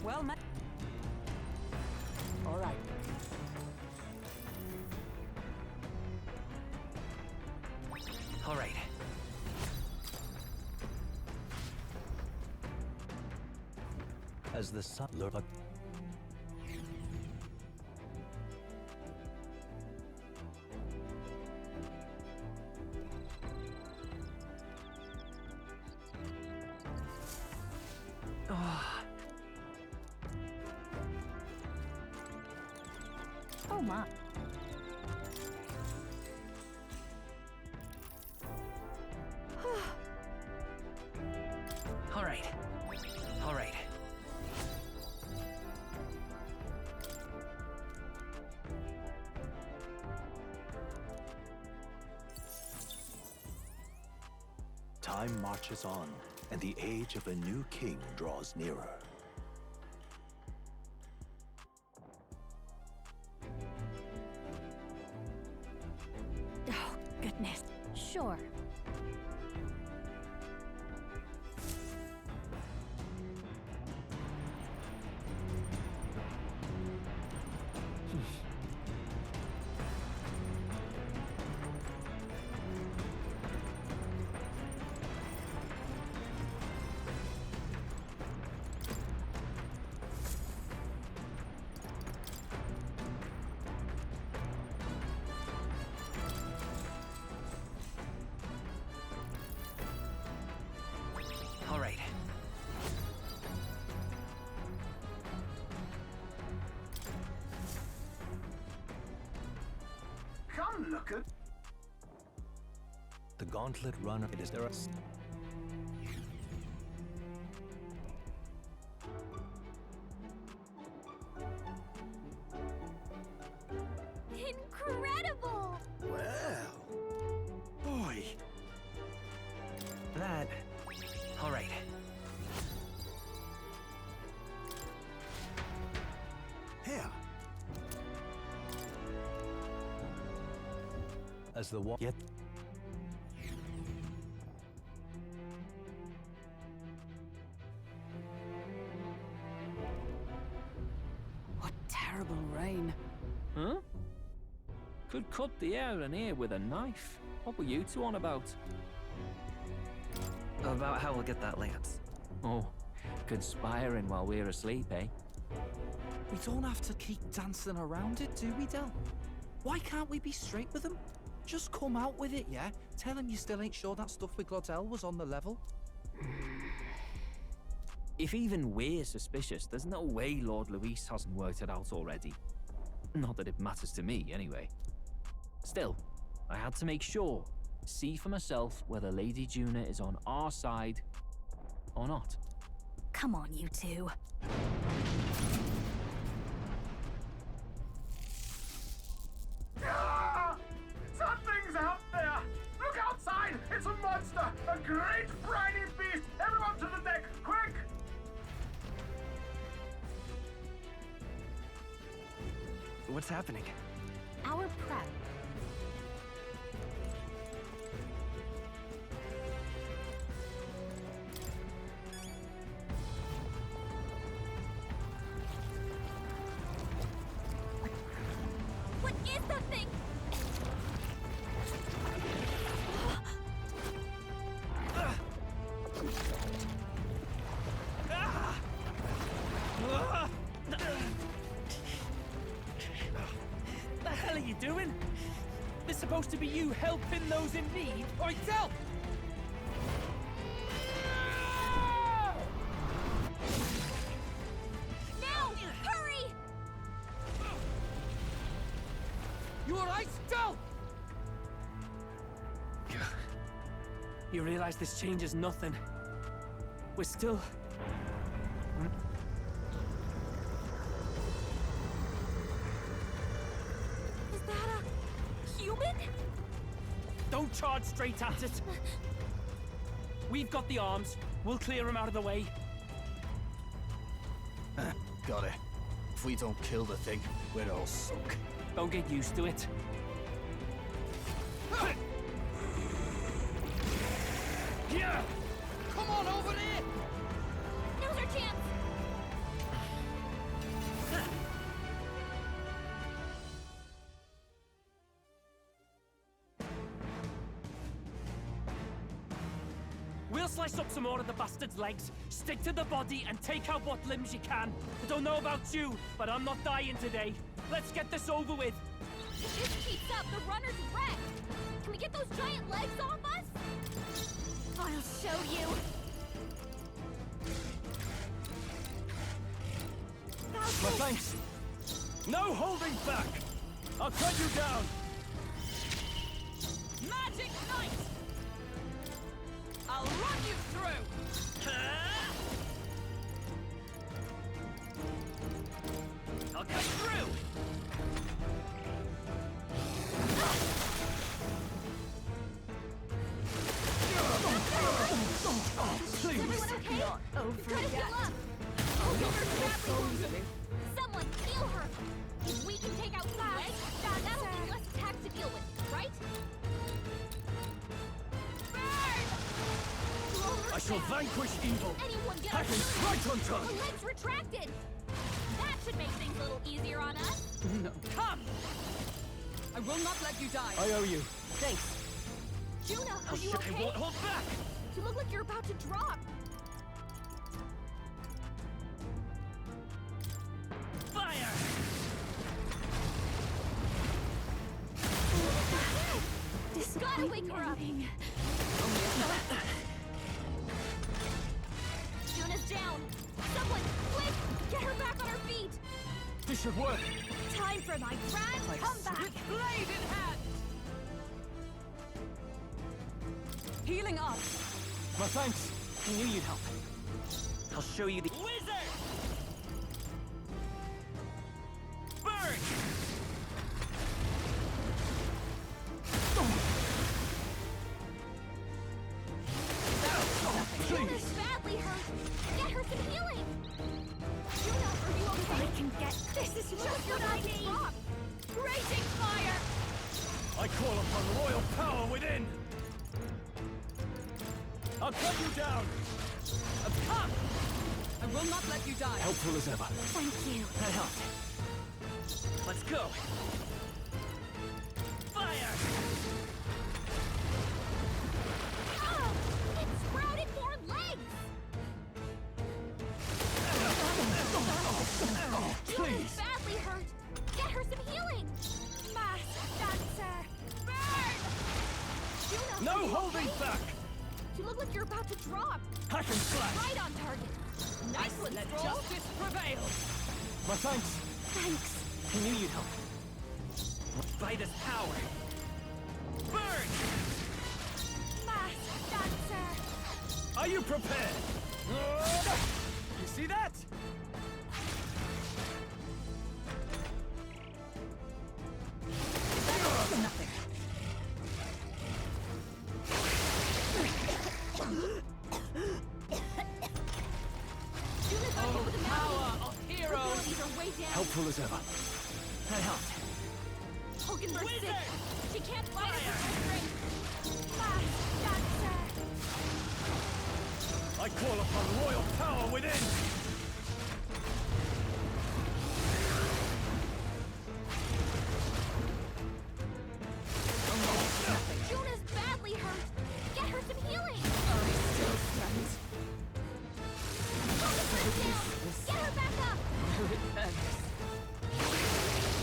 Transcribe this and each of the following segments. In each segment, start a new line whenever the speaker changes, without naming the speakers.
Well met. All right.
All right.
As the sun lurks.
Oh my.
All right. All right.
Time marches on, and the age of a new king draws nearer.
Oh, goodness. Sure.
All right.
Come look at...
The gauntlet runner. It is there.
Incredible!
Well... Boy...
That. All right.
Here.
As the yet.
What terrible rain.
Huh? Could cut the air in here with a knife. What were you two on about? About how we'll get that lance. Oh, conspiring while we're asleep, eh?
We don't have to keep dancing around it, do we, Del? Why can't we be straight with him? Just come out with it, yeah? Tell him you still ain't sure that stuff with Glottel was on the level.
If even we're suspicious, there's no way Lord Luis hasn't worked it out already. Not that it matters to me, anyway. Still, I had to make sure, see for myself whether Lady Juna is on our side or not.
Come on, you two.
Ah! Something's out there! Look outside! It's a monster! A great briny beast! Everyone to the deck! Quick!
What's happening?
Our prep. What is that thing?
The hell are you doing? This supposed to be you helping those in need. Oi, Del!
Now! Hurry!
You alright, Del? You realize this changes nothing. We're still...
Is that a human?
Don't charge straight at it. We've got the arms. We'll clear him out of the way.
Got it. If we don't kill the thing, we're all sunk.
Don't get used to it.
Yeah! Come on over there!
Now's our chance!
We'll slice up some more of the bastard's legs, stick to the body, and take out what limbs you can. I don't know about you, but I'm not dying today. Let's get this over with.
If this keeps up, the runner's wrecked. Can we get those giant legs off us? I'll show you.
My thanks. No holding back. I'll cut you down. Magic Knight! I'll run you through. I'll cut through.
Is everyone okay? Try to heal up. Hogan's badly wounded. Someone heal her. If we can take out the legs, that'll be less attacks to deal with, right? Burn!
I shall vanquish evil.
Anyone get
I
our
can
healing?
strike on
The
time.
legs retracted. That should make things a little easier on us.
No.
Come!
I will not let you die.
I owe you.
Thanks.
Juna,
Oh
are you
shit, I
okay?
won't hold back.
You look like you're about to drop.
Fire!
Gotta wake her up. Juna's down. Someone, quick, get her back on her feet.
This should work.
Time for my grand comeback.
With blade in hand. Healing up.
My thanks. I knew you'd help. I'll show you the wizard. Burn!
Juna's badly hurt. Get her some healing. Juna, are you okay? I can get this. Is just what I need. Raging fire.
I call upon royal power within. I'll cut you down. Come!
I will not let you die.
Helpful as ever.
Thank you.
That helped. Let's go. Fire!
Oh, it sprouted more legs. Juna's badly hurt. Get her some healing. Masked dancer. Burn! Juna,
No
are you
holding
okay?
back!
You look like you're about to drop.
Hack and slash!
Right on target. Nice one,
Let
Stroll.
justice prevail.
My thanks.
Thanks.
I knew you'd help. By this power. Burn!
Masked dancer.
Are you prepared? You see that?
Nothing.
Juna's back over the mountain.
Power of
Her
heroes.
abilities are way down.
Helpful as ever. That helped.
Hogan's sick.
Wizard!
She can't fight us
Fire!
with her strength. Masked dancer.
I call upon royal power within!
Juna's badly hurt. Get her some healing. Focus her down. Get her back up.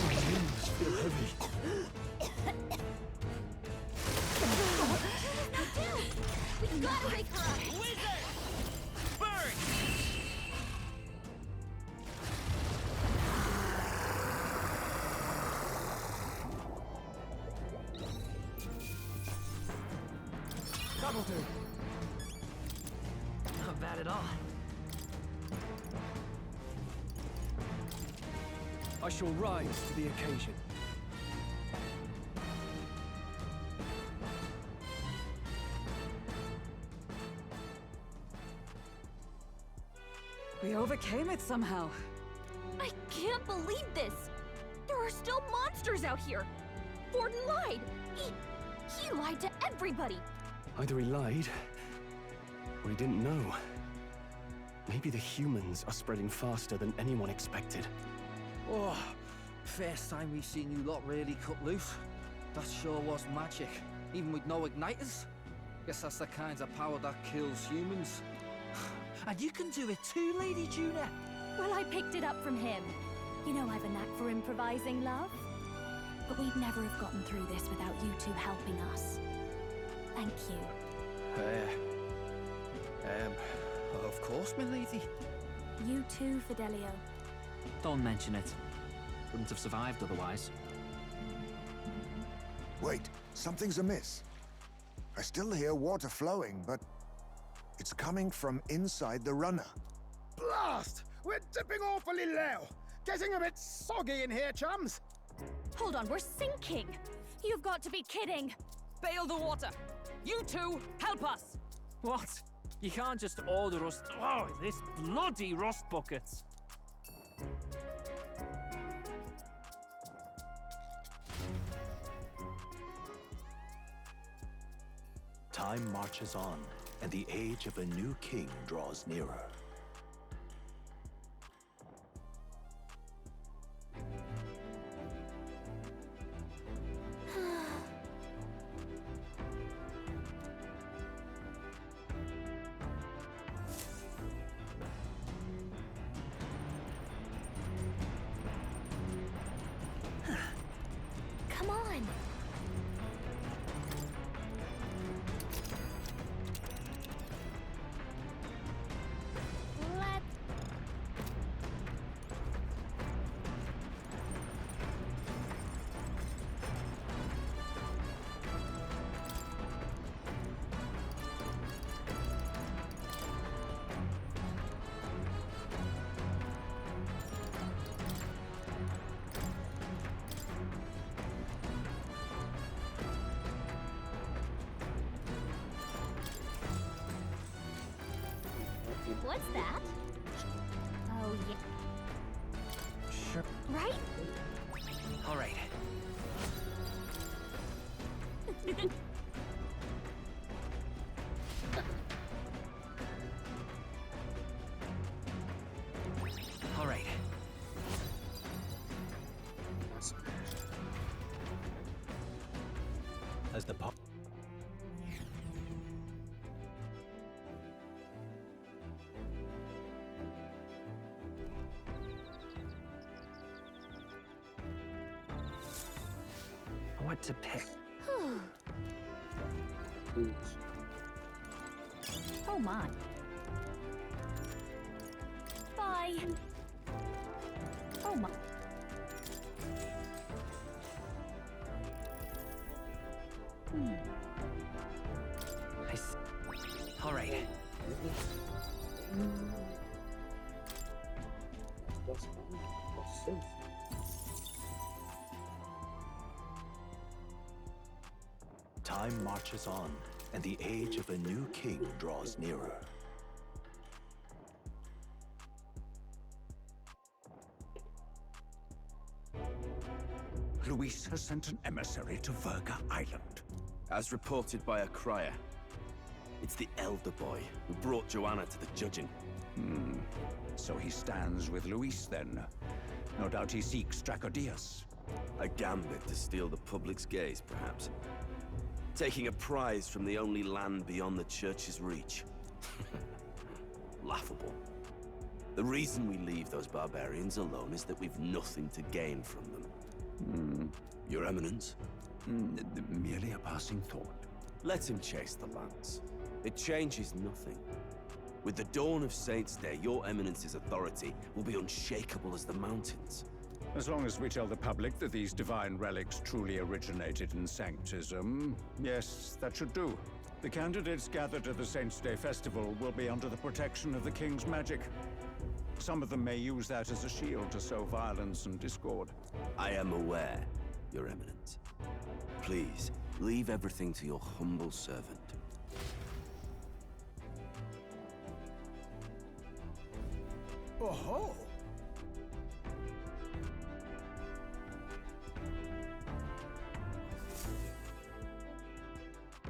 My limbs feel heavy.
Juna's not down. We gotta wake her up.
Wizard! Burn! That'll do. Not bad at all. I shall rise to the occasion.
We overcame it somehow.
I can't believe this. There are still monsters out here. Gordon lied. He lied to everybody.
Either he lied, or he didn't know. Maybe the humans are spreading faster than anyone expected.
Oh, first time we've seen you lot really cut loose. That sure was magic, even with no igniters. Guess that's the kind of power that kills humans. And you can do it too, Lady Juna.
Well, I picked it up from him. You know I've a knack for improvising, love. But we'd never have gotten through this without you two helping us. Thank you.
Of course, milady.
You too, Fidelio.
Don't mention it. Wouldn't have survived otherwise.
Wait, something's amiss. I still hear water flowing, but it's coming from inside the runner.
Blast! We're dipping awfully low. Getting a bit soggy in here, chums.
Hold on, we're sinking! You've got to be kidding!
Bail the water. You two, help us.
What? You can't just order us... Oh, this bloody rust buckets!
Time marches on, and the age of a new king draws nearer.
Come on! Let... What's that? Oh, yeah.
Sure.
Right?
All right. All right.
As the pop.
What to pick?
Oh my. Bye. Oh my.
I see. All right.
Time marches on, and the age of a new king draws nearer.
Luis has sent an emissary to Verga Island.
As reported by a crier. It's the elder boy who brought Joanna to the judging.
So he stands with Luis then. No doubt he seeks Dracodius.
A gambit to steal the public's gaze, perhaps. Taking a prize from the only land beyond the church's reach. Laughable. The reason we leave those barbarians alone is that we've nothing to gain from them. Your Eminence?
Merely a passing thought.
Let him chase the lance. It changes nothing. With the dawn of Saints' Day, your Eminence's authority will be unshakable as the mountains.
As long as we tell the public that these divine relics truly originated in Sanctism, yes, that should do. The candidates gathered at the Saints' Day Festival will be under the protection of the King's magic. Some of them may use that as a shield to sow violence and discord.
I am aware, Your Eminence. Please, leave everything to your humble servant.
Oh-ho!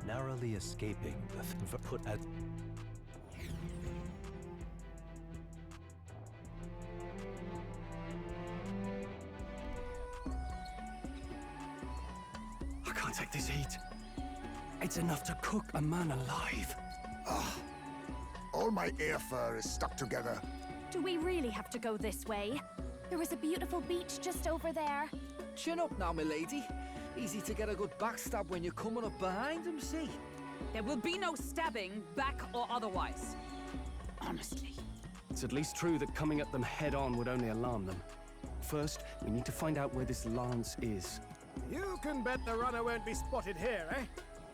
Narrowly escaping the put at.
I can't take this heat.
It's enough to cook a man alive.
All my ear fur is stuck together.
Do we really have to go this way? There was a beautiful beach just over there.
Chin up now, milady. Easy to get a good backstab when you're coming up behind him, see?
There will be no stabbing, back or otherwise. Honestly.
It's at least true that coming at them head-on would only alarm them. First, we need to find out where this lance is.
You can bet the runner won't be spotted here, eh?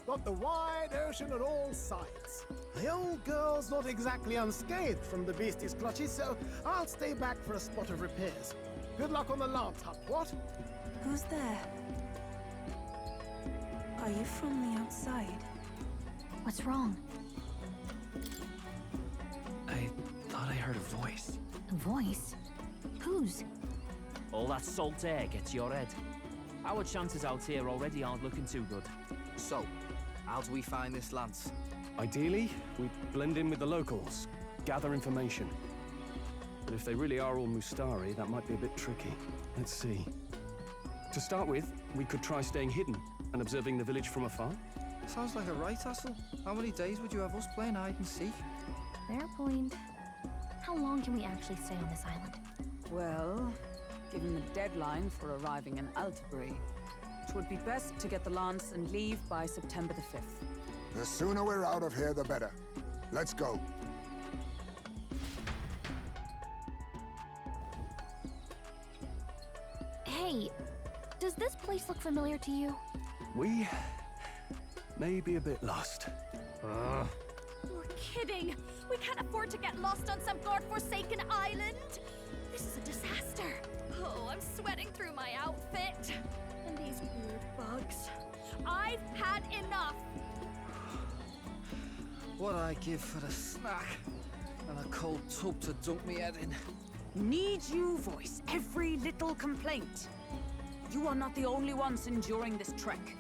Got the wide ocean on all sides. The old girl's not exactly unscathed from the beastie's clutches, so I'll stay back for a spot of repairs. Good luck on the lance hunt, what?
Who's there? Are you from the outside?
What's wrong?
I thought I heard a voice.
A voice? Whose?
All that salt air gets your head. Our chances out here already aren't looking too good.
So, how do we find this lance?
Ideally, we'd blend in with the locals, gather information. But if they really are all Mustari, that might be a bit tricky. Let's see. To start with, we could try staying hidden and observing the village from afar.
Sounds like a right hassle. How many days would you have us playing hide and seek?
Fair point. How long can we actually stay on this island?
Well, given the deadline for arriving in Altbury, it would be best to get the lance and leave by September the 5th.
The sooner we're out of here, the better. Let's go.
Hey, does this place look familiar to you?
We may be a bit lost.
You're kidding! We can't afford to get lost on some godforsaken island! This is a disaster! Oh, I'm sweating through my outfit! And these weird bugs. I've had enough!
What I give for a snack and a cold tub to dunk me head in.
Need you voice every little complaint. You are not the only ones enduring this trek.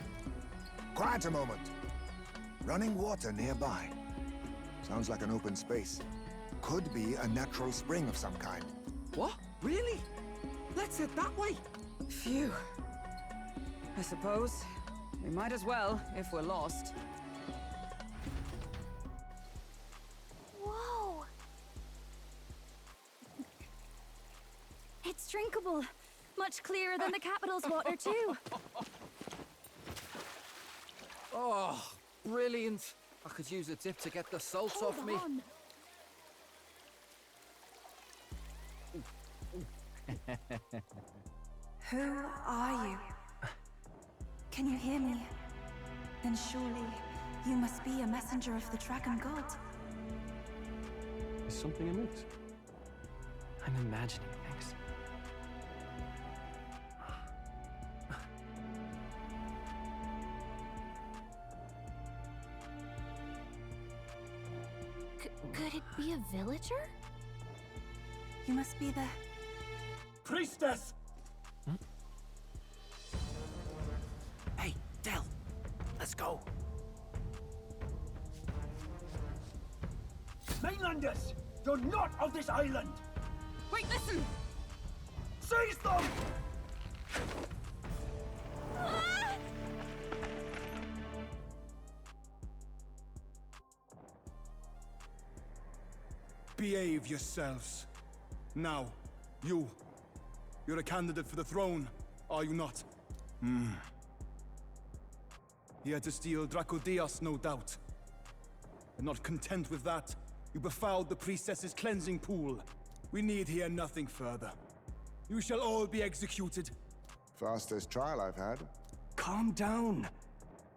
Quiet a moment. Running water nearby. Sounds like an open space. Could be a natural spring of some kind.
What? Really? Let's head that way.
Phew. I suppose we might as well if we're lost.
Whoa! It's drinkable. Much clearer than the capital's water, too.
Oh, brilliant. I could use a dip to get the salt off me.
On.
Who are you? Can you hear me? Then surely you must be a messenger of the Dragon God.
Is something amiss?
I'm imagining things.
Could it be a villager?
You must be the...
Priestess!
Hey, Del. Let's go.
Mainlanders! You're not of this island!
Wait, listen!
Seize them!
Behave yourselves. Now, you're a candidate for the throne, are you not? Here to steal Dracodias, no doubt. And not content with that, you befouled the priestess's cleansing pool. We need hear nothing further. You shall all be executed.
Fastest trial I've had.
Calm down.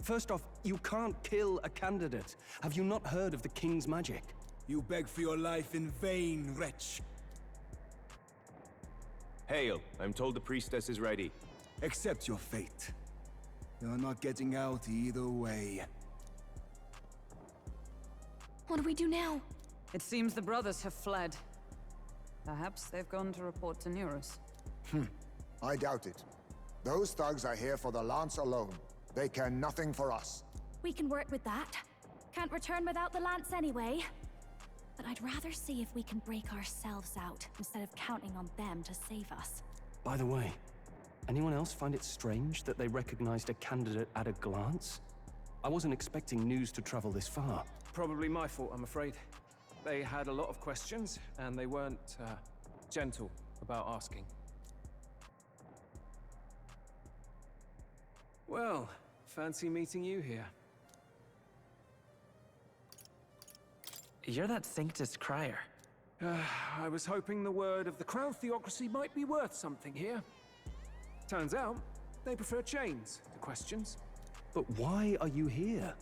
First off, you can't kill a candidate. Have you not heard of the king's magic?
You beg for your life in vain, wretch.
Hail, I'm told the priestess is ready.
Accept your fate. You're not getting out either way.
What do we do now?
It seems the brothers have fled. Perhaps they've gone to report to Neurus.
I doubt it. Those thugs are here for the lance alone. They care nothing for us.
We can work with that. Can't return without the lance anyway. But I'd rather see if we can break ourselves out, instead of counting on them to save us.
By the way, anyone else find it strange that they recognized a candidate at a glance? I wasn't expecting news to travel this far.
Probably my fault, I'm afraid. They had a lot of questions, and they weren't, gentle about asking. Well, fancy meeting you here.
You're that Sanctus crier.
I was hoping the word of the Crown Theocracy might be worth something here. Turns out, they prefer chains to questions.
But why are you here?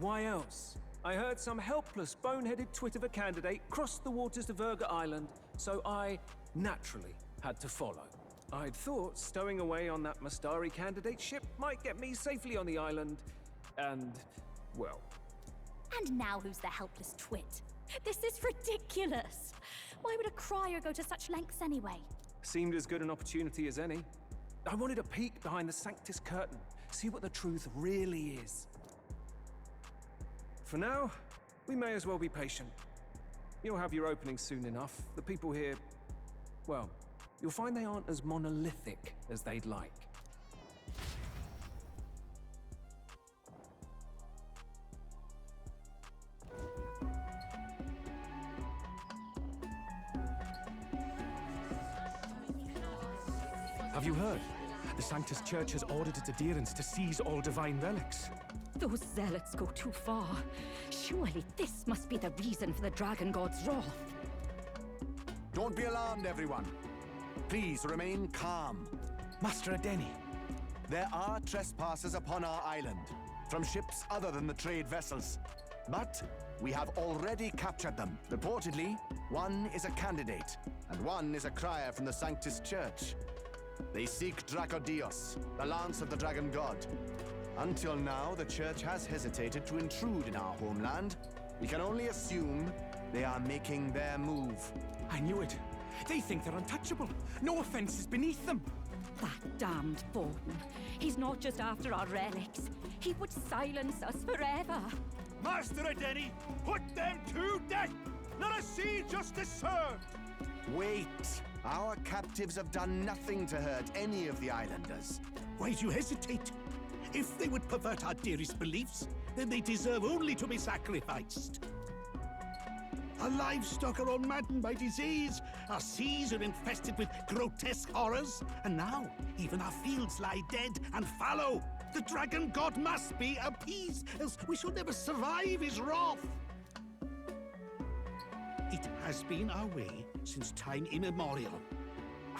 Why else? I heard some helpless, boneheaded twit of a candidate crossed the waters to Verga Island, so I, naturally, had to follow. I'd thought stowing away on that Mustari candidate ship might get me safely on the island, and, well...
And now who's the helpless twit? This is ridiculous! Why would a crier go to such lengths anyway?
Seemed as good an opportunity as any. I wanted a peek behind the Sanctus curtain, see what the truth really is. For now, we may as well be patient. You'll have your opening soon enough. The people here, well, you'll find they aren't as monolithic as they'd like.
Have you heard? The Sanctus Church has ordered its adherents to seize all divine relics.
Those zealots go too far. Surely this must be the reason for the Dragon God's wrath.
Don't be alarmed, everyone. Please remain calm.
Master Adeni.
There are trespassers upon our island, from ships other than the trade vessels. But we have already captured them. Reportedly, one is a candidate, and one is a crier from the Sanctus Church. They seek Dracodios, the lance of the Dragon God. Until now, the Church has hesitated to intrude in our homeland. We can only assume they are making their move.
I knew it. They think they're untouchable. No offense is beneath them.
That damned Borden. He's not just after our relics. He would silence us forever.
Master Adeni, put them to death! Let us see justice served!
Wait! Our captives have done nothing to hurt any of the islanders.
Why do you hesitate? If they would pervert our dearest beliefs, then they deserve only to be sacrificed. Our livestock are all maddened by disease, our seas are infested with grotesque horrors, and now even our fields lie dead and fallow. The Dragon God must be appeased, else we shall never survive his wrath. It has been our way since time immemorial.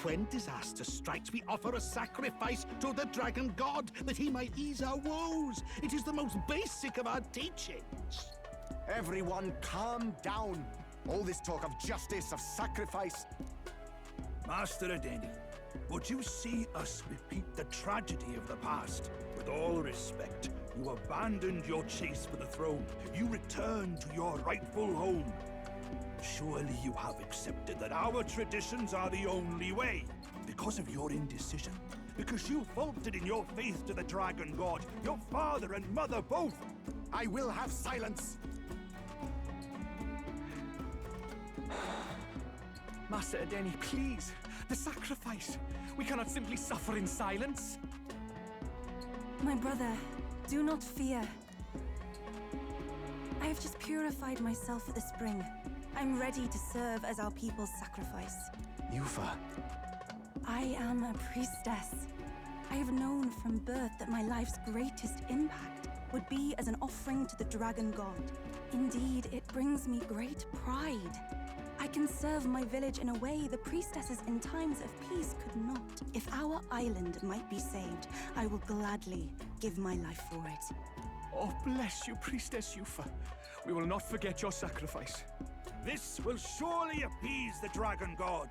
When disaster strikes, we offer a sacrifice to the Dragon God that he might ease our woes. It is the most basic of our teachings.
Everyone calm down. All this talk of justice, of sacrifice.
Master Adeni, would you see us repeat the tragedy of the past? With all respect, you abandoned your chase for the throne. You returned to your rightful home. Surely you have accepted that our traditions are the only way. Because of your indecision. Because you faltered in your faith to the Dragon God. Your father and mother both.
I will have silence.
Master Adeni, please. The sacrifice. We cannot simply suffer in silence.
My brother, do not fear. I have just purified myself for the spring. I'm ready to serve as our people's sacrifice.
Yufa.
I am a priestess. I have known from birth that my life's greatest impact would be as an offering to the Dragon God. Indeed, it brings me great pride. I can serve my village in a way the priestesses in times of peace could not. If our island might be saved, I will gladly give my life for it.
Oh, bless you, Priestess Yufa. We will not forget your sacrifice.
This will surely appease the Dragon God.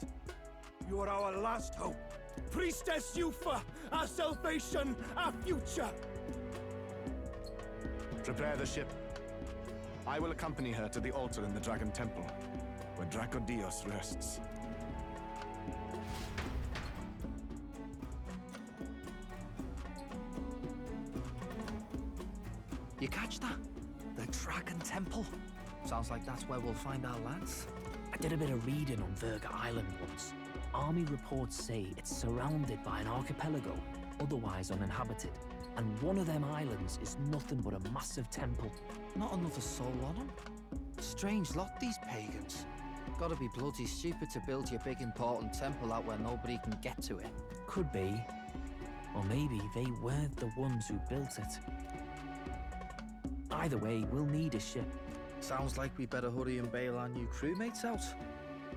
You are our last hope. Priestess Yufa, our salvation, our future.
Prepare the ship. I will accompany her to the altar in the Dragon Temple, where Dracodios rests.
You catch that? The Dragon Temple.
Sounds like that's where we'll find our lads. I did a bit of reading on Verga Island once. Army reports say it's surrounded by an archipelago, otherwise uninhabited. And one of them islands is nothing but a massive temple.
Not another soul on them. Strange lot, these pagans. Gotta be bloody stupid to build your big important temple out where nobody can get to it.
Could be. Or maybe they weren't the ones who built it. Either way, we'll need a ship.
Sounds like we better hurry and bail our new crewmates out.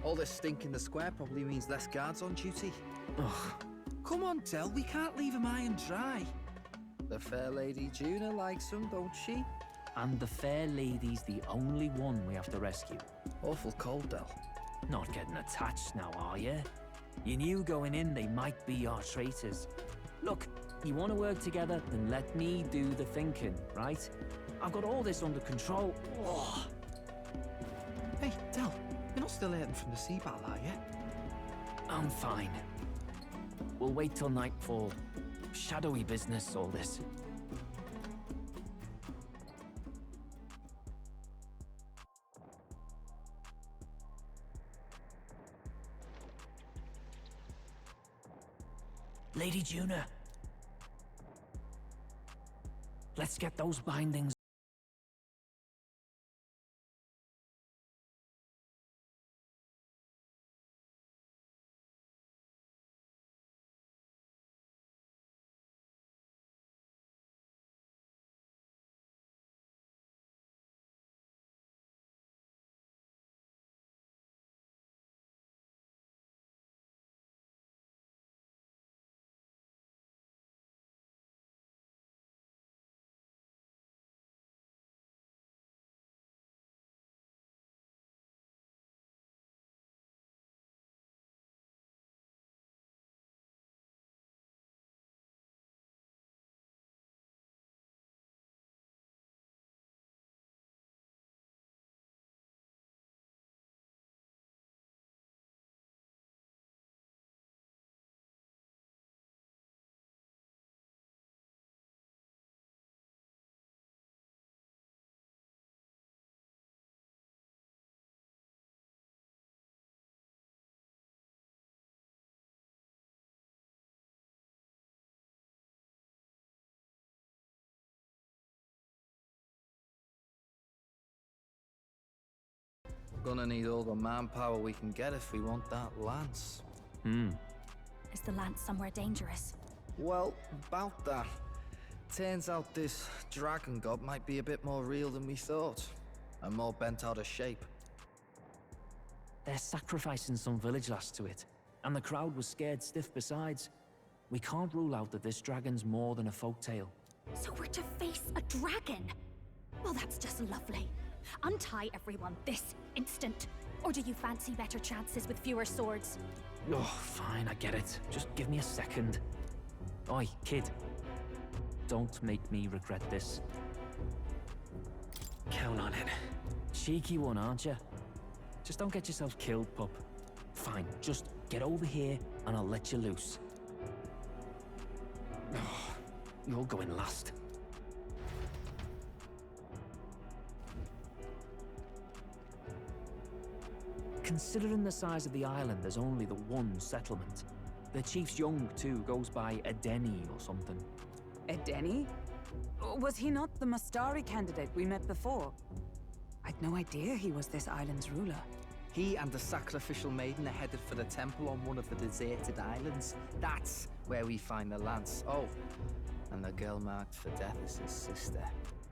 All this stink in the square probably means less guards on duty.
Ugh.
Come on, Del, we can't leave him high and dry. The fair lady Juna likes him, don't she?
And the fair lady's the only one we have to rescue.
Awful cold, Del.
Not getting attached now, are you? You knew going in they might be our traitors. Look, you want to work together, then let me do the thinking, right? I've got all this under control. Oh.
Hey, Del, you're not still hurting from the sea battle, are you?
I'm fine. We'll wait till nightfall. Shadowy business, all this. Lady Juna. Let's get those bindings.
Gonna need all the manpower we can get if we want that lance.
Is the lance somewhere dangerous?
Well, about that. Turns out this dragon god might be a bit more real than we thought, and more bent out of shape.
They're sacrificing some village lass to it, and the crowd was scared stiff besides. We can't rule out that this dragon's more than a folktale.
So we're to face a dragon? Well, that's just lovely. Untie everyone this instant. Or do you fancy better chances with fewer swords?
Oh, fine, I get it. Just give me a second. Oi, kid. Don't make me regret this. Count on it. Cheeky one, aren't you? Just don't get yourself killed, pup. Fine, just get over here and I'll let you loose. Oh, you're going last. Considering the size of the island, there's only the one settlement. The chief's young, too, goes by Edeni or something.
Edeni? Was he not the Mustari candidate we met before? I'd no idea he was this island's ruler.
He and the sacrificial maiden are headed for the temple on one of the deserted islands. That's where we find the lance. Oh, and the girl marked for death is his sister.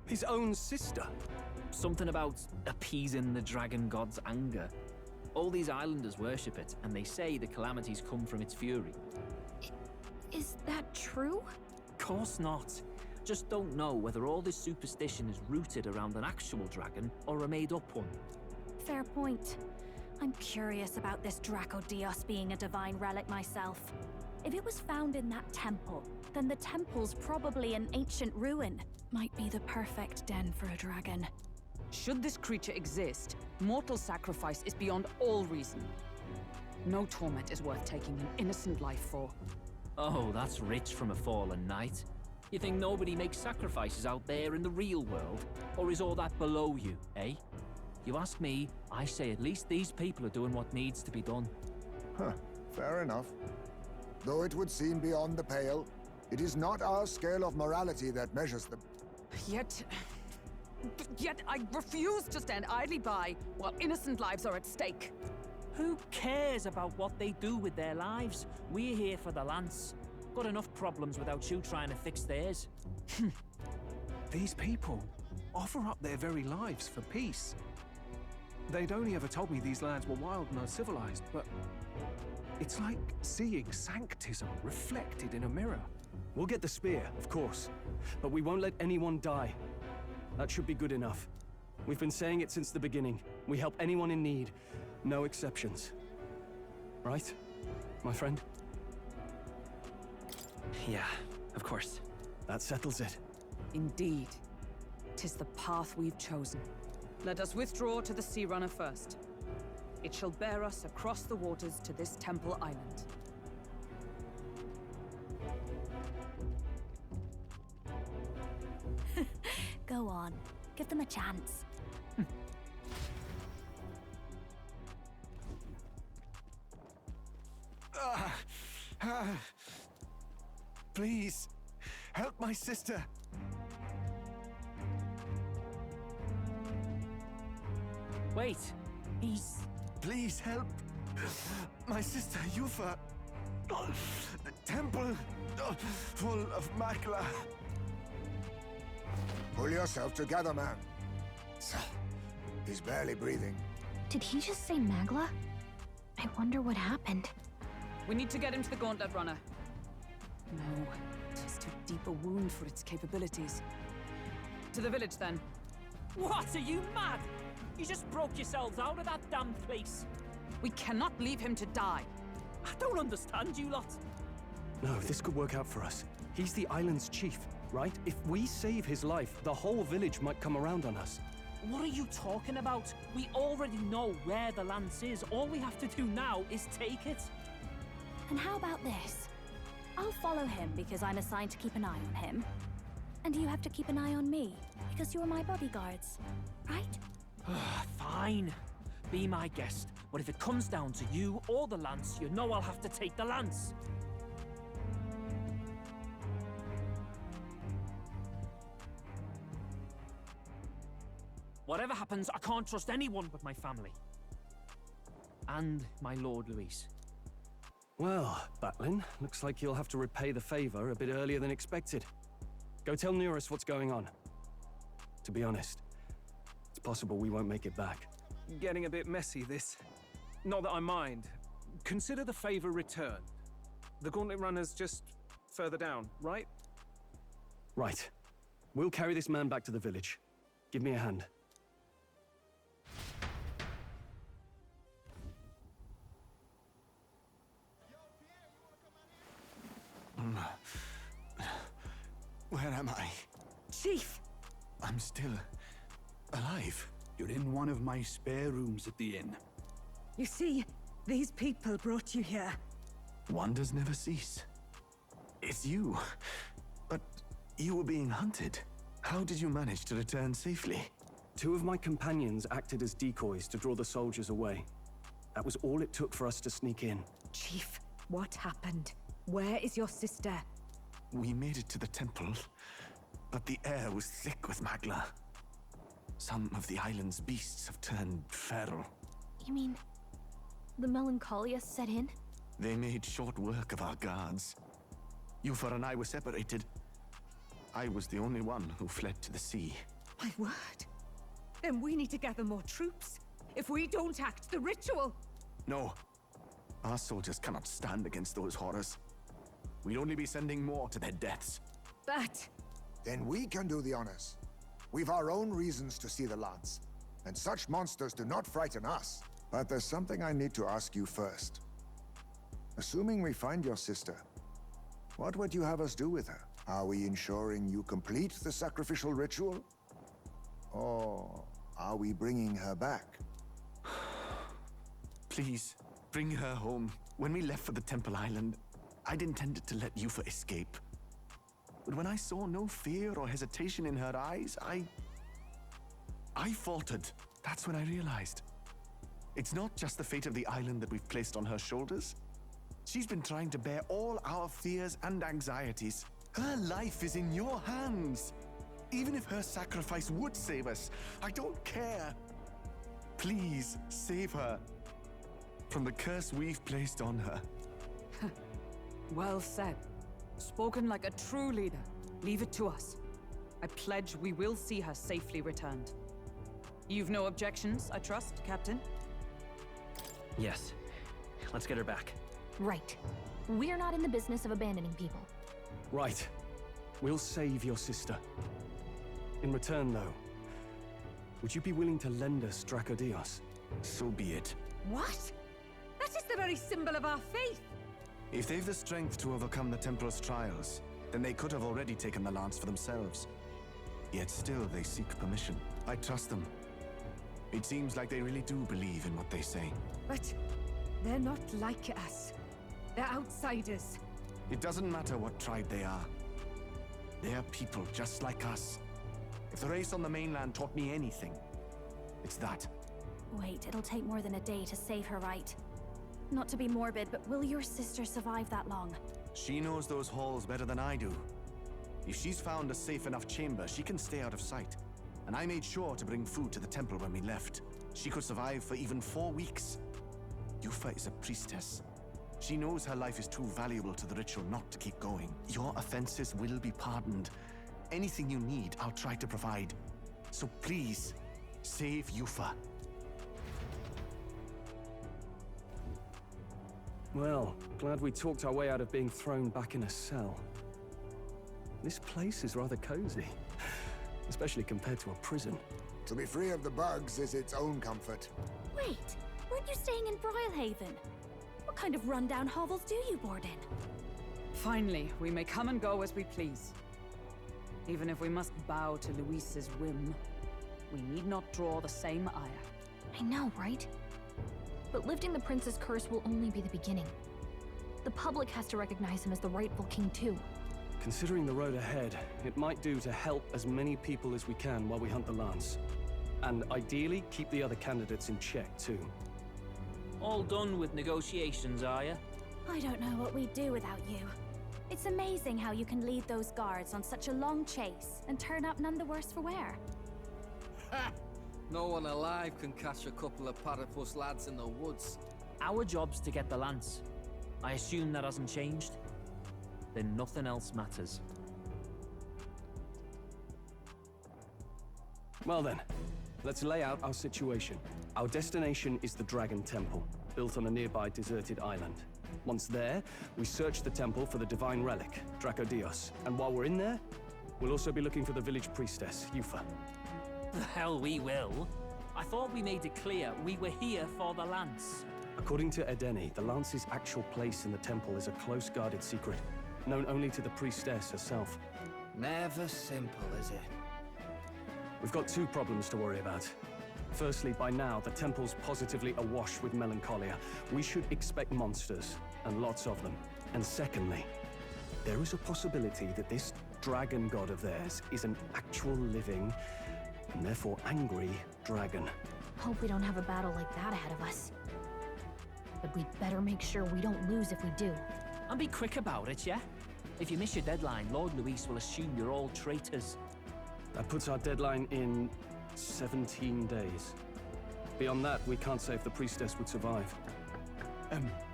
His own sister?
Something about appeasing the dragon god's anger. All these islanders worship it, and they say the calamities come from its fury.
Is that true?
Course not. Just don't know whether all this superstition is rooted around an actual dragon or a made-up one.
Fair point. I'm curious about this Dracodios being a divine relic myself. If it was found in that temple, then the temple's probably an ancient ruin. Might be the perfect den for a dragon.
Should this creature exist, mortal sacrifice is beyond all reason. No torment is worth taking an innocent life for.
Oh, that's rich from a fallen knight. You think nobody makes sacrifices out there in the real world? Or is all that below you, eh? You ask me, I say at least these people are doing what needs to be done.
Huh, fair enough. Though it would seem beyond the pale, It is not our scale of morality that measures them.
Yet I refuse to stand idly by while innocent lives are at stake.
Who cares about what they do with their lives? We're here for the Lance. Got enough problems without you trying to fix theirs.
These people offer up their very lives for peace. They'd only ever told me these lands were wild and uncivilized, but it's like seeing sanctism reflected in a mirror.
We'll get the spear, of course, but we won't let anyone die. That should be good enough. We've been saying it since the beginning. We help anyone in need, no exceptions. Right, my friend?
Yeah, of course.
That settles it.
Indeed. 'Tis the path we've chosen. Let us withdraw to the Sea Runner first. It shall bear us across the waters to this temple island.
Go on. Give them a chance.
Please, help my sister.
Wait, he's...
Please help my sister Yufa. The temple full of Magla.
Pull yourself together, man. He's barely breathing.
Did he just say Magla? I wonder what happened.
We need to get him to the Gauntlet Runner. No, tis too deep a wound for its capabilities. To the village, then.
What, are you mad? You just broke yourselves out of that damn place.
We cannot leave him to die.
I don't understand you lot.
No, this could work out for us. He's the island's chief, right? If we save his life, the whole village might come around on us.
What are you talking about? We already know where the lance is. All we have to do now is take it.
And how about this? I'll follow him because I'm assigned to keep an eye on him. And you have to keep an eye on me because you're my bodyguards, right?
Fine. Be my guest. But if it comes down to you or the lance, you know I'll have to take the lance. Whatever happens, I can't trust anyone but my family. And my Lord Luis.
Well, Batlin, looks like you'll have to repay the favor a bit earlier than expected. Go tell Neurus what's going on. To be honest, it's possible we won't make it back.
Getting a bit messy, this. Not that I mind. Consider the favor returned. The Gauntlet Runner's just further down, right?
Right. We'll carry this man back to the village. Give me a hand.
Where am I?
Chief!
I'm still alive.
You're in one of my spare rooms at the inn.
You see, these people brought you here.
Wonders never cease. It's you. But you were being hunted. How did you manage to return safely?
2 of my companions acted as decoys to draw the soldiers away. That was all it took for us to sneak in.
Chief, what happened? Where is your sister?
We made it to the temple, but the air was thick with Magla. Some of the island's beasts have turned feral.
You mean the melancholia set in?
They made short work of our guards. Yufa and I were separated. I was the only one who fled to the sea.
My word. Then we need to gather more troops. If we don't act, the ritual...
No. Our soldiers cannot stand against those horrors. We'd only be sending more to their deaths.
But...
Then we can do the honors. We've our own reasons to see the lance. And such monsters do not frighten us. But there's something I need to ask you first. Assuming we find your sister, what would you have us do with her? Are we ensuring you complete the sacrificial ritual? Or are we bringing her back?
Please, bring her home. When we left for the Temple Island, I'd intended to let Yufa escape. But when I saw no fear or hesitation in her eyes, I faltered. That's when I realized. It's not just the fate of the island that we've placed on her shoulders. She's been trying to bear all our fears and anxieties. Her life is in your hands. Even if her sacrifice would save us, I don't care. Please, save her. From the curse we've placed on her.
Well said. Spoken like a true leader. Leave it to us. I pledge we will see her safely returned. You've no objections, I trust, Captain?
Yes. Let's get her back.
Right. We're not in the business of abandoning people.
Right. We'll save your sister. In return, though, would you be willing to lend us Dracodios?
So be it.
What? That is the very symbol of our faith.
If they've the strength to overcome the Templars' trials, then they could have already taken the lance for themselves. Yet still they seek permission. I trust them. It seems like they really do believe in what they say.
But they're not like us. They're outsiders.
It doesn't matter what tribe they are. They're people just like us. If the race on the mainland taught me anything, it's that.
Wait, it'll take more than a day to save her, right? Not to be morbid, but will your sister survive that long?
She knows those halls better than I do. If she's found a safe enough chamber, she can stay out of sight. And I made sure to bring food to the temple when we left. She could survive for even 4 weeks. Yufa is a priestess. She knows her life is too valuable to the ritual not to keep going. Your offenses will be pardoned. Anything you need, I'll try to provide. So please, save Yufa.
Well, glad we talked our way out of being thrown back in a cell. This place is rather cozy, especially compared to a prison.
To be free of the bugs is its own comfort.
Wait, weren't you staying in Brylehaven? What kind of rundown hovels do you board in?
Finally, we may come and go as we please. Even if we must bow to Luis's whim, we need not draw the same ire.
I know, right? But lifting the prince's curse will only be the beginning. The public has to recognize him as the rightful king too.
Considering the road ahead, it might do to help as many people as we can while we hunt the lance. And ideally, keep the other candidates in check too.
All done with negotiations, are you?
I don't know what we'd do without you. It's amazing how you can lead those guards on such a long chase and turn up none the worse for wear.
Ha! No one alive can catch a couple of platypus lads in the woods.
Our job's to get the lance. I assume that hasn't changed? Then nothing else matters.
Well then, let's lay out our situation. Our destination is the Dragon Temple, built on a nearby deserted island. Once there, we search the temple for the divine relic, Dracodios. And while we're in there, we'll also be looking for the village priestess, Yufa.
The hell we will. I thought we made it clear we were here for the lance.
According to Edeni, the lance's actual place in the temple is a close-guarded secret, known only to the priestess herself.
Never simple, is it?
We've got 2 problems to worry about. Firstly, by now, the temple's positively awash with melancholia. We should expect monsters, and lots of them. And secondly, there is a possibility that this dragon god of theirs is an actual living, and therefore angry, dragon.
Hope we don't have a battle like that ahead of us. But we'd better make sure we don't lose if we do.
And be quick about it, yeah? If you miss your deadline, Lord Luis will assume you're all traitors.
That puts our deadline in 17 days. Beyond that, we can't say if the priestess would survive.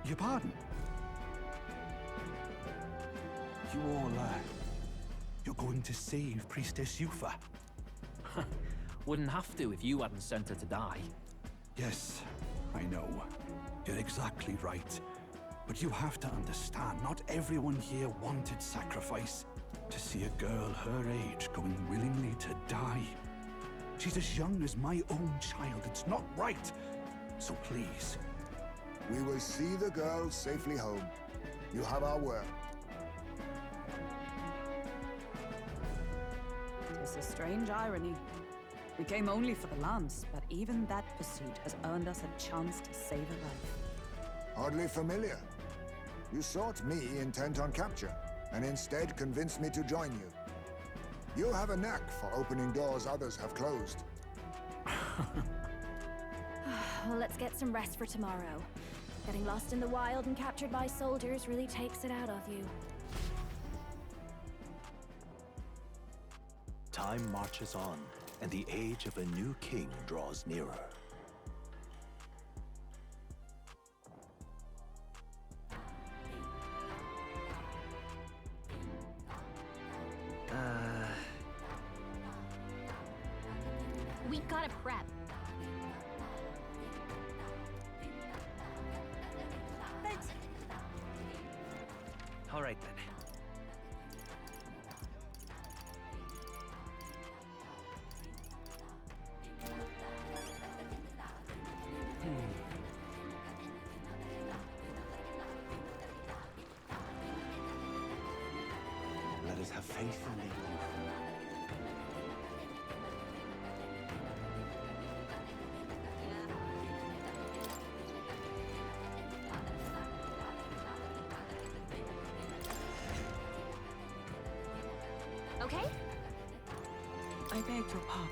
Your pardon? You all, you're going to save Priestess Yufa?
Wouldn't have to if you hadn't sent her to die.
Yes, I know. You're exactly right. But you have to understand, not everyone here wanted sacrifice. To see a girl her age going willingly to die. She's as young as my own child. It's not right. So please.
We will see the girl safely home. You have our word.
It's a strange irony. We came only for the lance, but even that pursuit has earned us a chance to save a life.
Oddly familiar. You sought me intent on capture, and instead convinced me to join you. You have a knack for opening doors others have closed.
Well, let's get some rest for tomorrow. Getting lost in the wild and captured by soldiers really takes it out of you.
Time marches on, and the age of a new king draws nearer.
We gotta prep.
Thanks.
All right then.
Let us have faith in thee, youth.
Okay?
I beg your pardon.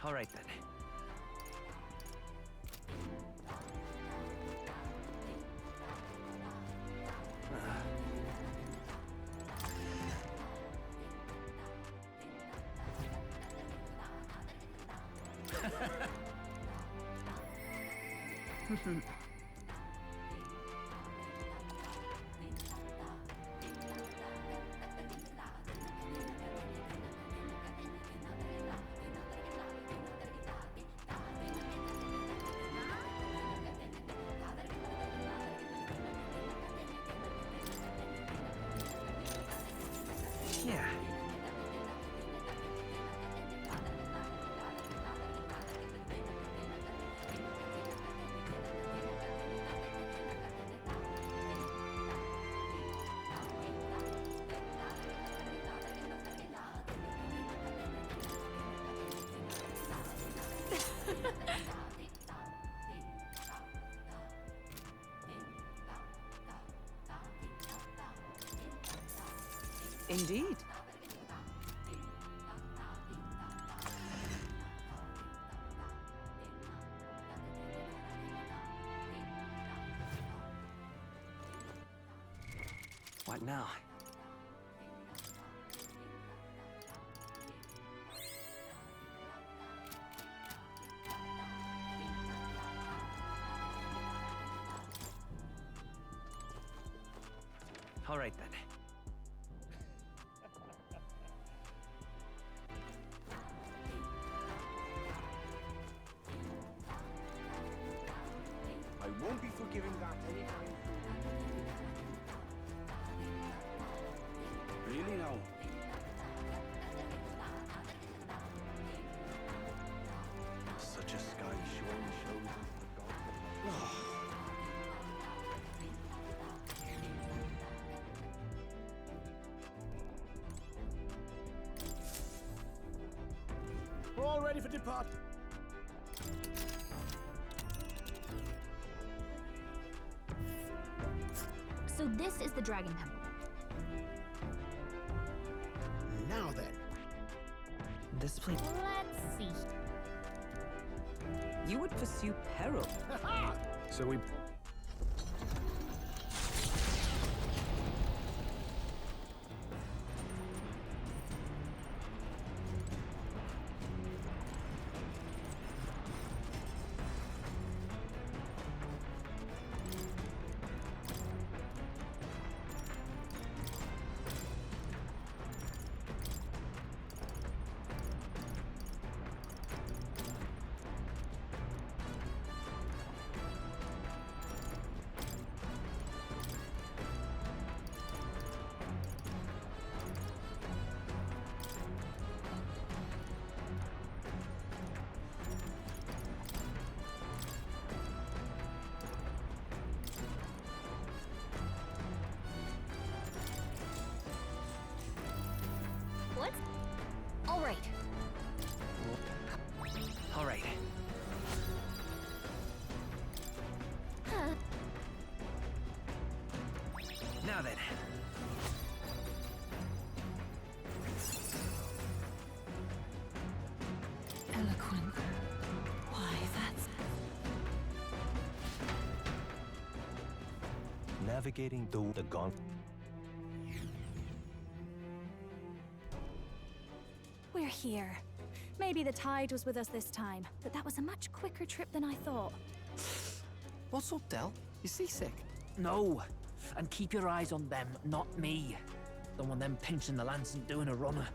All right then. Yeah.
Indeed.
What now? All right then.
I won't be forgiving that anytime soon. Really now?
Such a sky surely shows us the gods.
We're all ready for depart.
So this is the Dragon Temple.
Now then.
This place.
Let's see.
You would pursue peril.
So we...
Right.
All right.
Huh.
Now then.
Eloquent. Why, that's...
Navigating through the gauntlet.
We're here. Maybe the tide was with us this time, but that was a much quicker trip than I thought.
What's up, Del? You seasick?
No. And keep your eyes on them, not me. Don't want them pinching the lance and doing a runner.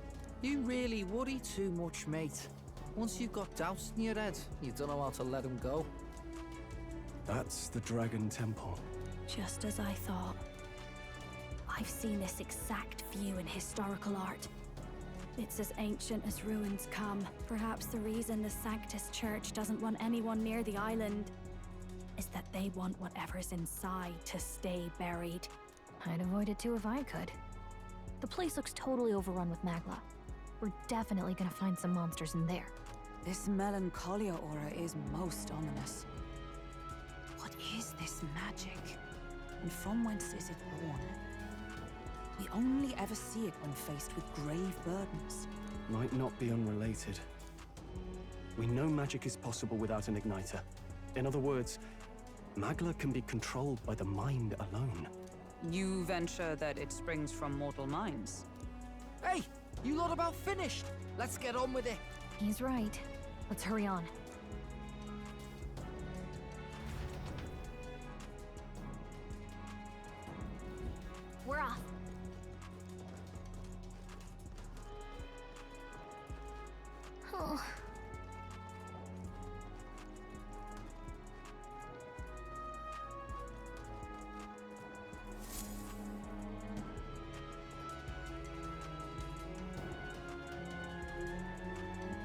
You really worry too much, mate. Once you've got doubts in your head, you don't know how to let them go.
That's the Dragon Temple.
Just as I thought. I've seen this exact view in historical art. It's as ancient as ruins come. Perhaps the reason the Sanctus Church doesn't want anyone near the island is that they want whatever's inside to stay buried.
I'd avoid it too if I could. The place looks totally overrun with Magla. We're definitely gonna find some monsters in there.
This melancholia aura is most ominous. What is this magic? And from whence is it born? We only ever see it when faced with grave burdens.
Might not be unrelated. We know magic is possible without an igniter. In other words, Magla can be controlled by the mind alone.
You venture that it springs from mortal minds?
Hey, you lot about finished. Let's get on with it.
He's right. Let's hurry on.
We're off.
Oh.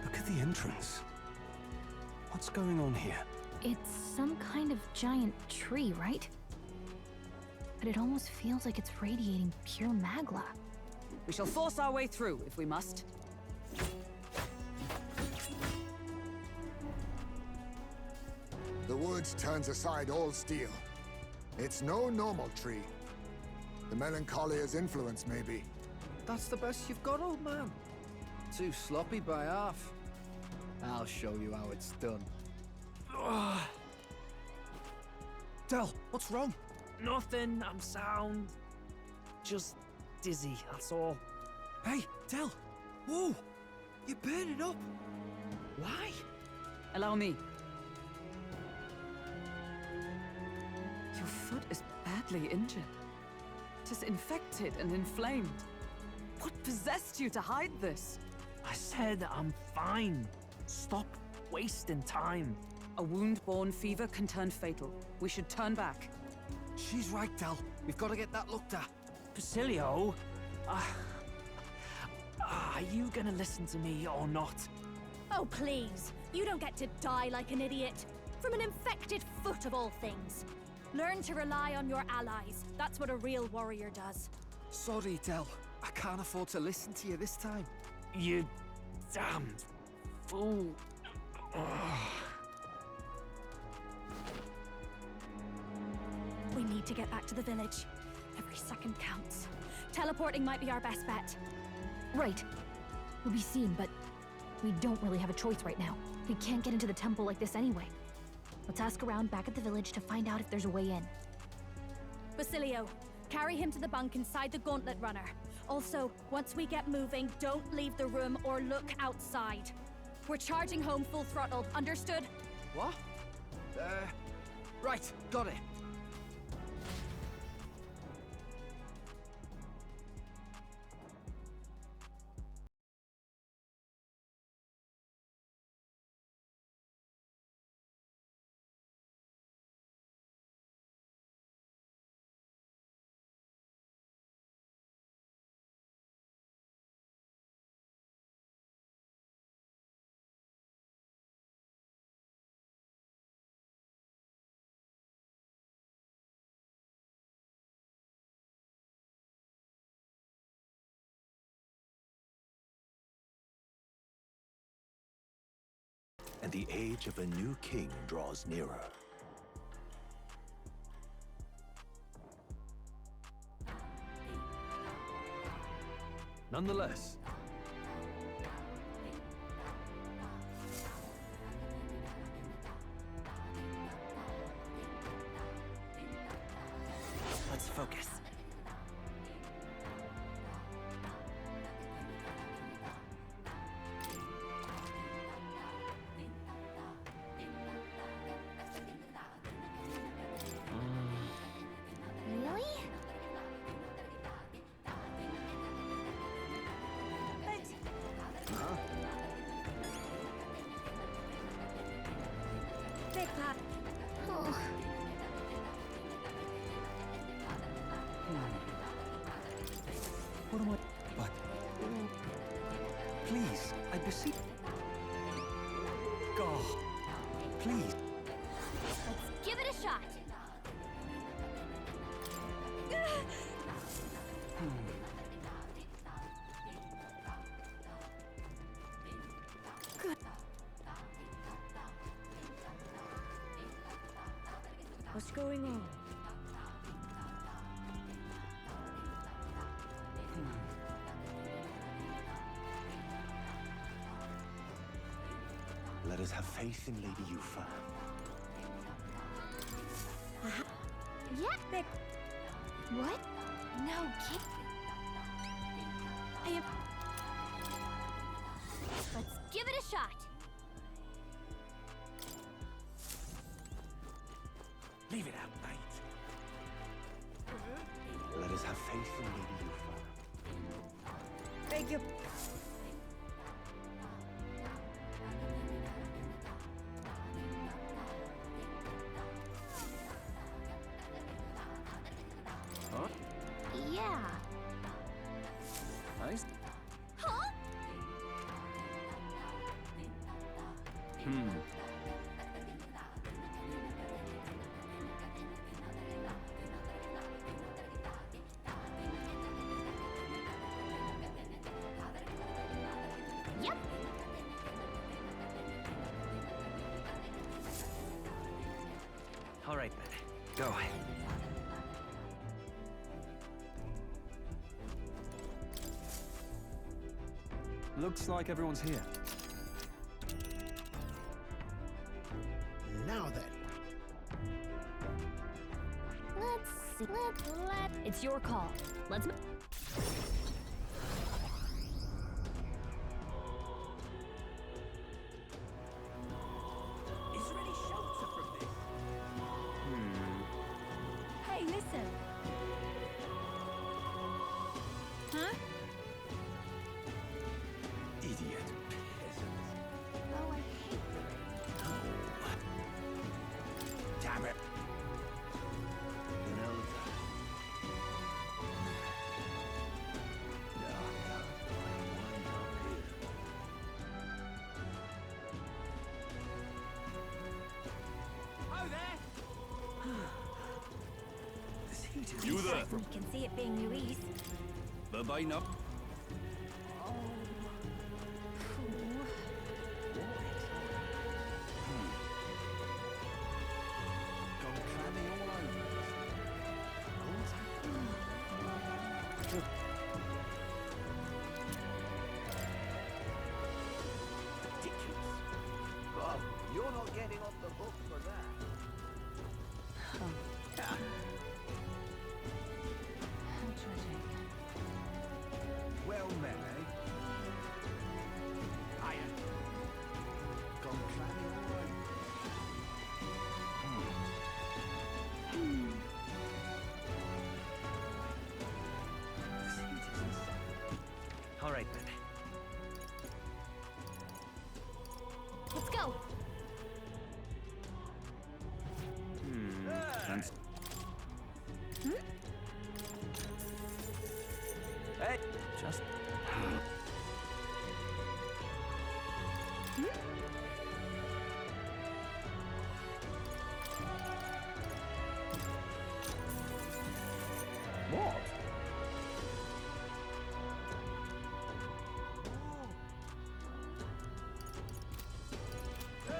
Look at the entrance. What's going on here?
It's some kind of giant tree, right? But it almost feels like it's radiating pure Magla.
We shall force our way through if we must.
The woods turns aside all steel. It's no normal tree. The Melancholia's influence, maybe.
That's the best you've got, old man. Too sloppy by half. I'll show you how it's done. Del, what's wrong?
Nothing, I'm sound. Just dizzy, that's all.
Hey, Del! Whoa! You're burning up! Why?
Allow me. Your foot is badly injured. It is infected and inflamed. What possessed you to hide this?
I said I'm fine. Stop wasting time.
A wound-borne fever can turn fatal. We should turn back.
She's right, Del. We've got to get that looked at.
Basilio, are you gonna listen to me or not?
Oh, please. You don't get to die like an idiot. From an infected foot of all things. Learn to rely on your allies. That's what a real warrior does.
Sorry, Del. I can't afford to listen to you this time.
You damned fool.
We need to get back to the village. Every second counts. Teleporting might be our best bet.
Right. We'll be seen, but we don't really have a choice right now. We can't get into the temple like this anyway. Let's ask around back at the village to find out if there's a way in.
Basilio, carry him to the bunk inside the gauntlet runner. Also, once we get moving, don't leave the room or look outside. We're charging home full throttle, understood?
What? Right, got it.
and the age of a new king draws nearer.
Nonetheless,
Let's focus.
Really?
Big Pop.
Oh.
What am I... But... Please, I beseech... God, please.
Let's give it a shot.
Good. What's going on?
Let us have faith in Lady Yufa.
Yeah, big. What? No kid. I am. Let's give it a shot.
Leave it out, knight. Let us have faith in Lady Yufa.
Beg your...
huh?
Yeah.
Nice.
Huh? Yep.
All right, then. Go.
Looks like everyone's here.
Now then.
Let's see. It's your call. Let's.
Is there any shelter from this?
Hey, listen. Huh?
Idiot peasants.
Oh, I hate the rain.
Damn it. An elder.
Oh, there!
This heat is...
You there?
We can see it being Louise.
Bebein up.
Gone clammy all over. Ridiculous. Bob, you're not getting off the hook for that. Well met, eh? Hiya. Gone clammy all over. This heat is insane.
All right, then.
Let's go.
Thanks.
Hey!
Just... What?
Hey!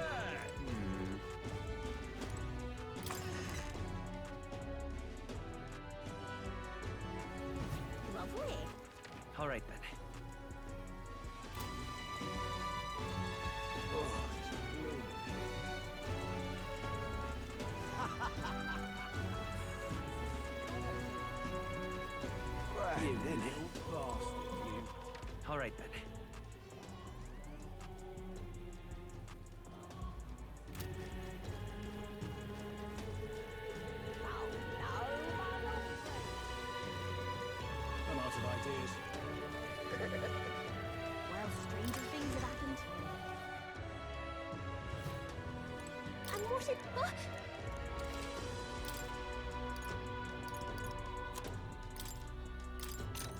shit! Huh?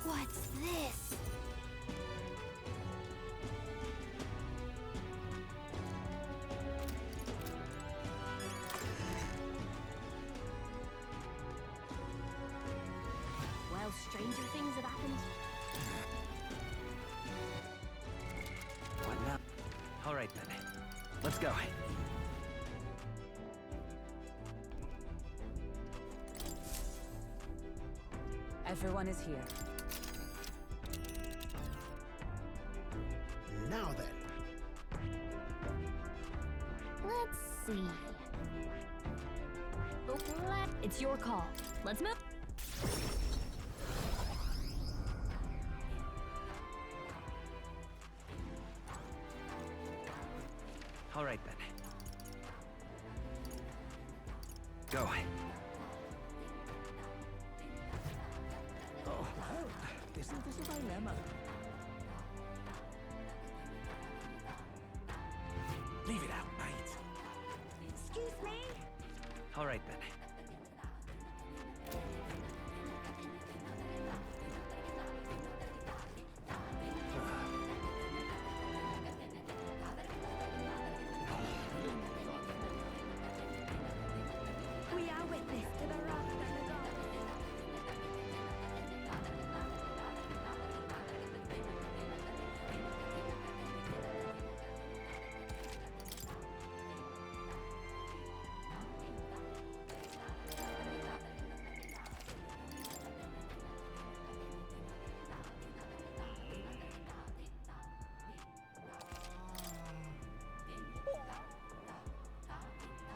What's this?
Well, stranger things have happened.
What now? All right then. Let's go.
Everyone is here.
Now then.
Let's see. It's your call. Let's move.
All right then. Go. Oh, isn't this a dilemma? Leave it out, mate.
Excuse me?
All right then.